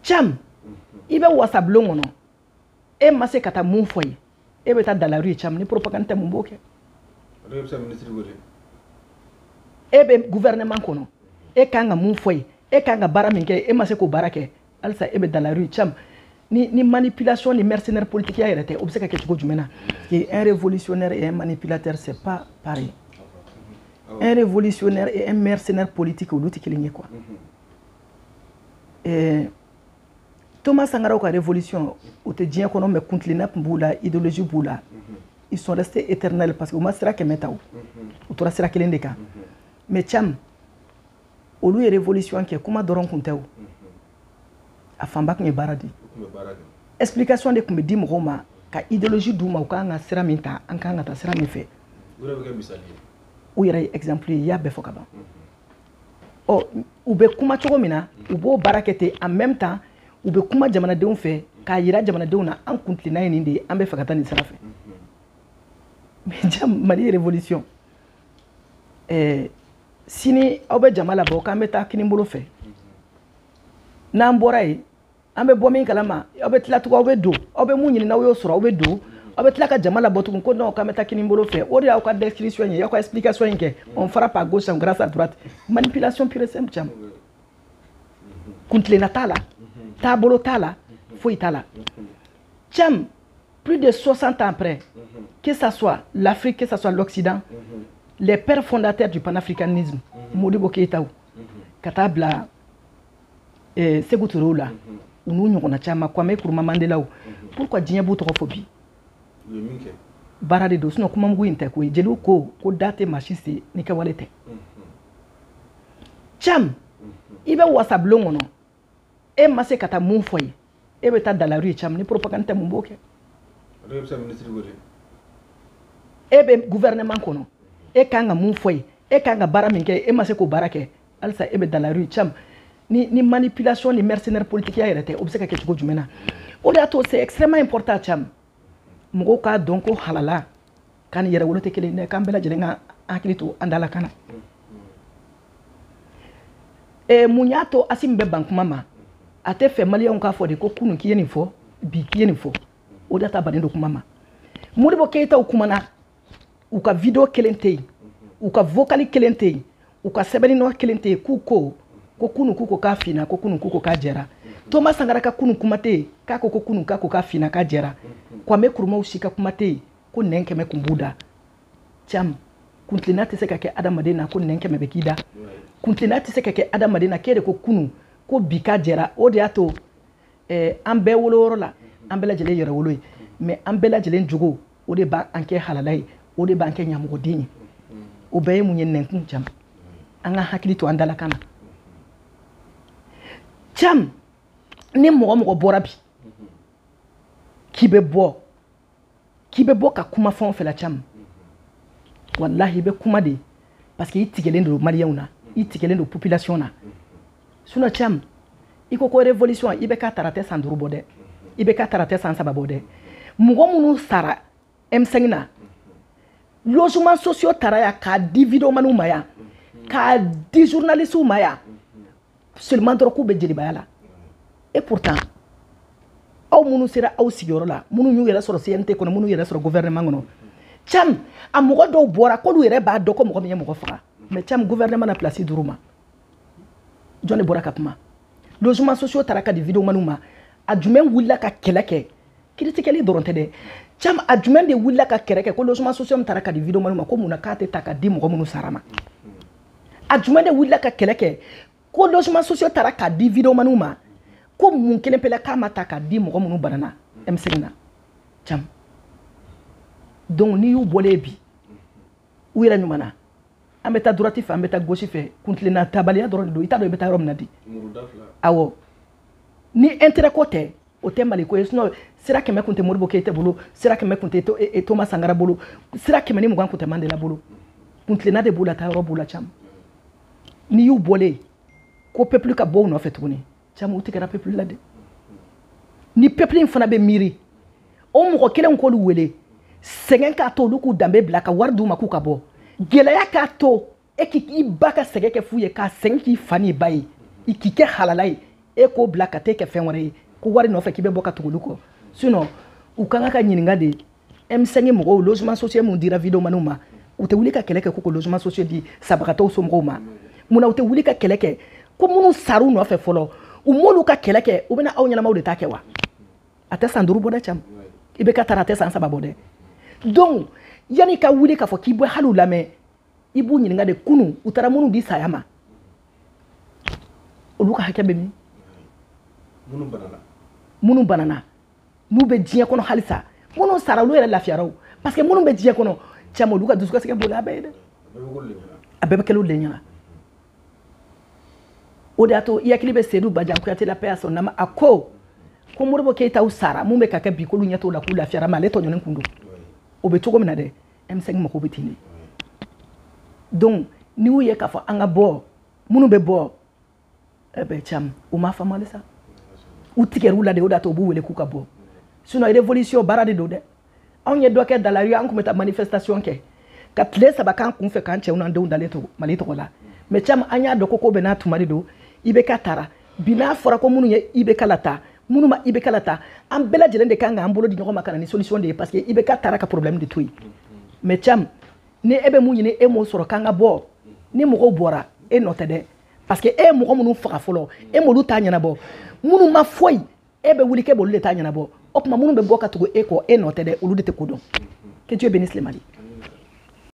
Cham, il va voir sa blonde. Et ma se kata mon foyer. Et va dans la rue, cham, ni propagande mon bouquet. Et bien, gouvernement kono. Et quand mon foyer. Et quand baraminke, et ma se ko barake. Alsa, et dans la rue, cham. Ni manipulation, ni mercenaires politiques, il y a été observé quelque chose de un révolutionnaire et un manipulateur, c'est pas pareil. Un révolutionnaire et un mercenaire politique, ou l'outil qui est quoi. Thomas Sankara a révolution, ou te dit qu'on a contre l'idéologie boula, ils sont restés éternels parce que moi c'est là que metao, ou toi c'est là que l'indéca. Mais cham, au lieu de révolution qui est comment doron konteo, a fambak ne baradi. Explication de comme dit Roma, ka idéologie douma ou ka nga sera minta, an ka nga ta sera mi fait. Ou y'a exemple ya befokaba. Oh, ou be kuma chogo mina, ou bo barakete en même temps. Ou be kuma jamana deun fait ka yira jamana deun na an kuntlina yindi an be fakata ni sarafe mais jam mali révolution sini aw be jamala bo ka meta kini mbolo fe na mbora yi an be bo min kalama aw be tila tugo aw be do aw be munyi na wo soro aw be do aw be tila ka jamala bo tukun ko no ka meta kini mbolo fe o de aw ka description yi aw ka explication yi ke on frappe à gauche grâce à droite manipulation pure et simple jam kuntlina tala tabolo tala, foi tala. Tcham, plus de 60 ans après, que ce soit l'Afrique, que ce soit l'Occident, les pères fondateurs du panafricanisme, Modibo Keïtaou, Katabla, Sékou Touré là, ou nous on a tchama Kwame Nkrumah Mandela ou, pourquoi Djignabou torophobie? Barade dos, non comment vous intégrez, Djelo ko date machiste ni kawalete. Tcham, il va voir sa blonde non. Et ma se kata mon foyer. Et va dans la rue, cham, ni propagande mon bouquet. Et bien, gouvernement kono. Et quand mon foyer. Et quand baraminke, et ma se ko barake. Alsa, et dans la rue, cham. Ni manipulation, ni mercenaires politiques, il y a été observé quelque chose de mena. Odato, c'est extrêmement important, cham. Mogoka donc halala. Quand il y a le tekele, quand bela jelenga akilito andala kana. Et munyato asimbe bank mama. A te fait malien ka fo de ko kunu ki yeni fo bi ki yeni fo o data banendo kumama Modibo Keïta u kumana u ka video kelente u ka vocali kelente u ka sebeni no kelente kuko ko kunu kuko ka fina ko kunu kuko ka jera Thomas Sankara ka kunu kumate ka ko kunu ka ko ka fina ka jera Kwame Nkrumah ushika kumate ko nenke me kumbuda cham kuntlina te se ka ke adamadena ko nenke me bekida kuntlina te se ka ke adamadena kede ko kunu ko bika jera o de ato an bɛɛ woloro la an bɛɛ lajɛlen yɛrɛ wolo ye mais an bɛɛ lajɛlen jogo o de b'a an kɛ halala ye o de b'an kɛ ɲamɔgɔden ye o bɛɛ ye mun ye nɛnkun jam an ka hakili to an dalakan na cam ni mɔgɔ mɔgɔ bɔra bi k'i bɛ bɔ ka kuma fɛn o fɛ la cam wallahi i bɛ kuma de parce que i tigɛlen don maliyɛnw na i tigɛlen don population na Suna cham, iko ko révolution, ibe ka tarate san duru bode, ibe ka tarate san saba bode. Mugo munu sara, M5 na. Logement sociaux taraya ka di video manu maya, ka di journalistes maya. Seulement droku be jeli bayala. Et pourtant, aw munu sera aw sigoro la, munu ñu yera soro CNT kono, munu yera soro gouvernement ngono. Cham, a mugo do bora ko lu yere ba do ko mugo me mugo fara. Mais cham gouvernement na place duruma. John Bora Kapma. Logements sociaux taraka di vidéo manuma. Adjumen willa ka keleke. Critique doronte de. Cham adjumen de willa ka keleke ko logements sociaux taraka di vidéo manuma ko muna kate taka di mo munu sarama. Adjumen de willa ka keleke ko logements sociaux taraka di vidéo manuma ko mun kelen pela kama taka di mo munu banana. M5 Cham. Donc ni yu bolé bi. Où ira nyumana? An bɛ taa droite fɛ an bɛ taa gauche fɛ kuntilenna tabaliya dɔrɔn de don i t'a dɔn i bɛ taa yɔrɔ min na di awɔ ni intérêt ko tɛ o tɛ Mali ko ye sinon sira 100 kun tɛ Modibo Keïta bolo sira 100 kun tɛ Thomas Sankara bolo sira 120 kun tɛ Mandela bolo kuntilenna de b'u la taa yɔrɔ b'u la cam ni y'u bɔlen ko peuple ka bɔ u nɔfɛ tuguni cam u tigɛra peuple la de ni peuple in fana bɛ miiri o mɔgɔ kelen k'olu wele sɛgɛn k'a to olu k'u danbe bila ka wari d'u ma k'u ka bɔ gɛlɛya k'a to e k'i ba ka sɛgɛn kɛ f'u ye k'a sɛgɛn k'i fa n'i ba ye i k'i kɛ halala ye e k'o bila ka t'e kɛ fɛn wɛrɛ ye ko wari nɔfɛ k'i bɛ bɔ ka tugu olu kɔ sinon u kan ka ɲininka de M5 mɔgɔw logement social mun dira vidéomanw ma u tɛ wuli ka kɛlɛ kɛ ko logement social di sabagatɔw somɔgɔw ma munna u tɛ wuli ka kɛlɛ kɛ ko minnu sar'u nɔfɛ fɔlɔ u m'olu ka kɛlɛ kɛ u bɛna aw ɲɛnamaw de ta kɛ wa a tɛ san 5 bɔ dɛ cam i bɛ ka taara a tɛ san 3 bɔ dɛ donc yanni ka wuli k'a fɔ k'i bɛ hali u lamɛn i b'u ɲininka de kunu u taara minnu di saya ma olu ka hakɛ bɛ min minnu banana n'u bɛ diɲɛ kɔnɔ halisa minnu sara olu yɛrɛ lafiyara o parce que minnu bɛ diɲɛ kɔnɔ cam olu ka dusukasɛgɛ boli a bɛɛ ye dɛ a bɛɛ bɛ kɛlɛ olu de ɲɛna o de y'a to i hakili bɛ Seydou Badian Kuyate la paix à son âme a ko Modibo Keïta sara mun bɛ ka kɛ bi k'olu ɲɛ t'o la k'u lafiyara mais ale tɔɲɔnen kun don o bɛ cogo min na dɛ M5 mako bɛ ten de donc n'i y'u ye k'a fɔ an ka bɔ minnu bɛ bɔ eh ben cam u m'a faamu halisa u tigɛr'u la de o de y'a to u b'u wele k'u ka bɔ sinon révolution baara de don dɛ anw ye dɔ kɛ dans la rue an tun bɛ taa manifestation kɛ ka tile 3 k'an kun fɛ k'an cɛw n'an denw dalen to Mali tɔgɔ la mais cam an y'a dɔn ko bɛ n'a tuma de don IBK taara bi n'a fɔra ko minnu ye IBK la ta minnu ma IBK la ta an bɛɛ lajɛlen de kan k'an bolo di ɲɔgɔn ma ka na ni solution de ye parce que IBK taara ka problème de to yen mais cam ni e bɛ mun ɲini e m'o sɔrɔ k'an ka bɔ ni mɔgɔw bɔra e nɔ tɛ dɛ parce que e ye mɔgɔ minnu faga fɔlɔ e m'olu t'a ɲɛnabɔ minnu ma foyi e bɛ wuli k'e b'olu de t'a ɲɛnabɔ o tuma minnu bɛ bɔ ka tugu e kɔ e nɔ tɛ dɛ olu de tɛ ko dɔn que Dieu bénisse le Mali